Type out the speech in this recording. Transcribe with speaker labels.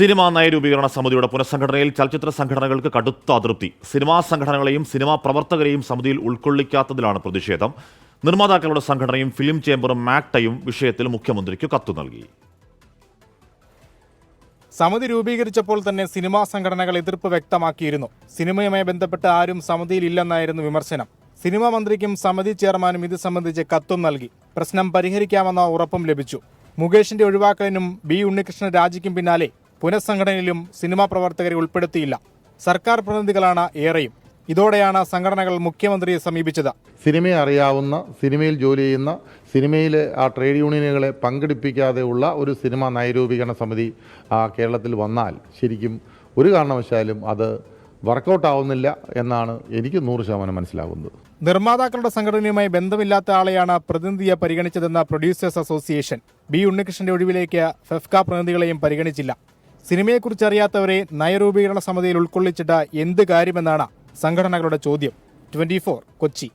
Speaker 1: Cinema നയരൂപീകരണ സമിതിയുടെ പുനഃസംഘടനയിൽ ചലച്ചിത്ര സംഘടനകൾക്ക് കടുത്ത അതൃപ്തി. സിനിമാ സംഘടനകളെയും സിനിമാ പ്രവർത്തകരെയും സമിതിയിൽ ഉൾക്കൊള്ളിക്കാത്തതിലാണ് പ്രതിഷേധം. നിർമ്മാതാക്കളുടെ സംഘടനയും ഫിലിം ചേംബറും മാക്ടയും വിഷയത്തിൽ മുഖ്യമന്ത്രിക്ക് കത്തു നൽകി.
Speaker 2: സമിതി രൂപീകരിച്ചപ്പോൾ തന്നെ സിനിമാ സംഘടനകൾ എതിർപ്പ് വ്യക്തമാക്കിയിരുന്നു. സിനിമയുമായി ബന്ധപ്പെട്ട് ആരും സമിതിയിലില്ലെന്നായിരുന്നു വിമർശനം. സിനിമാ മന്ത്രിക്കും സമിതി ചെയർമാനും ഇത് സംബന്ധിച്ച് കത്തും നൽകി. പ്രശ്നം പരിഹരിക്കാമെന്ന ഉറപ്പും ലഭിച്ചു. മുകേഷിന്റെ ഒഴിവാക്കലിനും ബി ഉണ്ണികൃഷ്ണൻ രാജിക്കും പിന്നാലെ പുനഃസംഘടനയിലും സിനിമാ പ്രവർത്തകരെ ഉൾപ്പെടുത്തിയില്ല. സർക്കാർ പ്രതിനിധികളാണ് ഏറെയും. ഇതോടെയാണ് സംഘടനകൾ മുഖ്യമന്ത്രിയെ സമീപിച്ചത്.
Speaker 3: സിനിമയെ അറിയാവുന്ന, സിനിമയിൽ ജോലി ചെയ്യുന്ന, സിനിമയിലെ ആ ട്രേഡ് യൂണിയനുകളെ പങ്കെടുപ്പിക്കാതെ ഉള്ള ഒരു സിനിമാ നയരൂപീകരണ സമിതി കേരളത്തിൽ വന്നാൽ ശരിക്കും ഒരു കാരണവശാലും അത് വർക്കൗട്ട് ആവുന്നില്ല എന്നാണ് എനിക്ക് 100% മനസ്സിലാകുന്നത്.
Speaker 2: നിർമ്മാതാക്കളുടെ സംഘടനയുമായി ബന്ധമില്ലാത്ത ആളെയാണ് പ്രതിനിധിയെ പരിഗണിച്ചതെന്ന പ്രൊഡ്യൂസേഴ്സ് അസോസിയേഷൻ. ബി ഉണ്ണികൃഷ്ണന്റെ ഒഴിവിലേക്ക് ഫെഫ്ക പ്രതിനിധികളെയും പരിഗണിച്ചില്ല. സിനിമയെക്കുറിച്ച് അറിയാത്തവരെ നയരൂപീകരണ സമിതിയിൽ ഉൾക്കൊള്ളിച്ചിട്ട് എന്ത് കാര്യമെന്നാണ് സംഘടനകളുടെ ചോദ്യം. 24 കൊച്ചി.